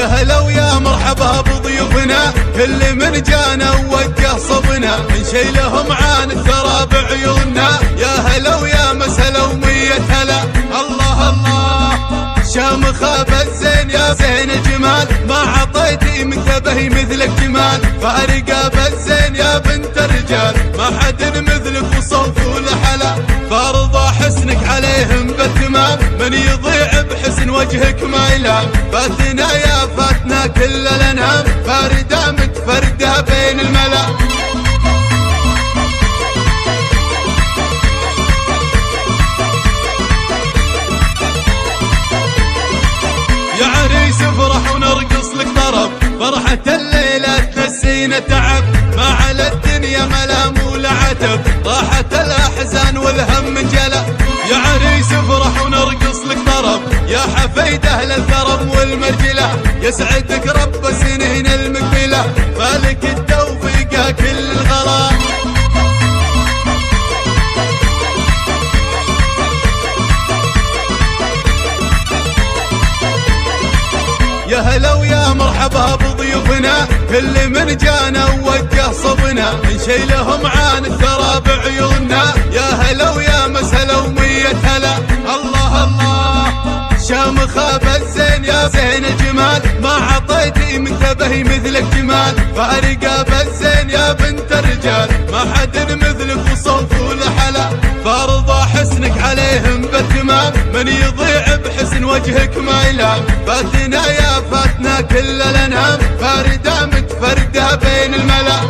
يا هلا ويا مرحبا بضيوفنا، كل من جانا ووجه صبنا، نشيلهم عن الثرى بعيوننا. يا هلا ويا مسهلا ومية هلا، الله الله شامخة بالزين يا زين الجمال، ما عطيتي منتبه مثلك جمال، فارقة بالزين يا بنت الرجال، ما حد مثلك وصوت ولحلا، فارضى حسنك عليهم بالتمام، من يضيع بحسن وجهك ما يلام، فاتنا يا فاتنا كل الانام، فاردة متفردة بين الملا. يا عريس افرح ونرقص لك طرب، فرحة الليلة تنسينا تعب، ما على الدنيا ملام ولا عتب، راحت الأحزان والهم انجلى. يا عريس افرح ونرقص لك طرب، يا حفيد أهل الكرم والمرجلة، يسعدك رب سنين المقبلة، مالك التوفيق كل الغلا. يا هلا ويا مرحبا بضيوفنا، كل من جانا ووجه صبنا، نشيلهم عن الثرى بعيوننا. يا هلا ويا مسهلا ومية هلا، الله الله شامخة بالزين يا زين الجمال، ما عطيتي منتبه مثلك جمال، فارقة بالزين يا بنت الرجال، ما حد مثلك وصوت ولحلا، فارضى حسنك عليهم بالتمام، من يضيع بحسن وجهك ما يلام، فاتنا يا فاتنا كل الانام، فاردة متفردة بين الملا.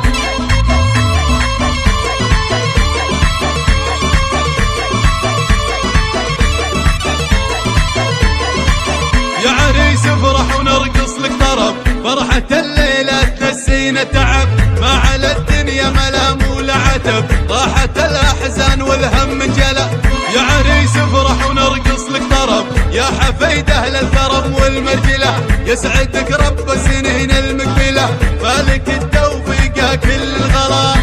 يا عريس افرح ونرقص لك طرب، فرحة الليلة تنسينا تعب، ما على الدنيا ملام ولا عتب، راحت الأحزان والهم انجلى. يا عريس افرح ونرقص لك طرب، يا حفيد أهل الكرم والمرجلة، يسعدك رب سنين المقبلة، مالك التوفيق كل الغلا.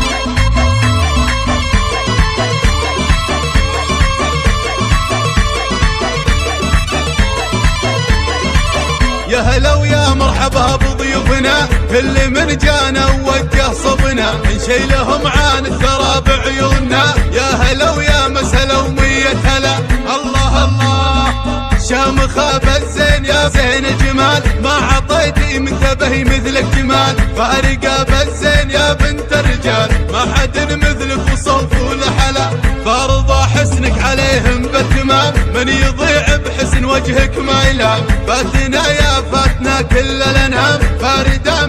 يا هلا ويا مرحبا بضيوفنا، كل من جانا ووجه صبنا، نشيلهم عن الثرى بعيوننا. يا هلا ويا مسهلا ومية هلا، الله الله شامخة بالزين يا زين الجمال، ما عطيتي منتبه مثلك جمال، فارقة بالزين يا بنت الرجال، ما حد مثلك وصوت ولحلا، فارضى حسنك عليهم بالتمام، من يضيع بحسن وجهك ما يلام، فاتنا يا فاتنا كل الانام، فاردة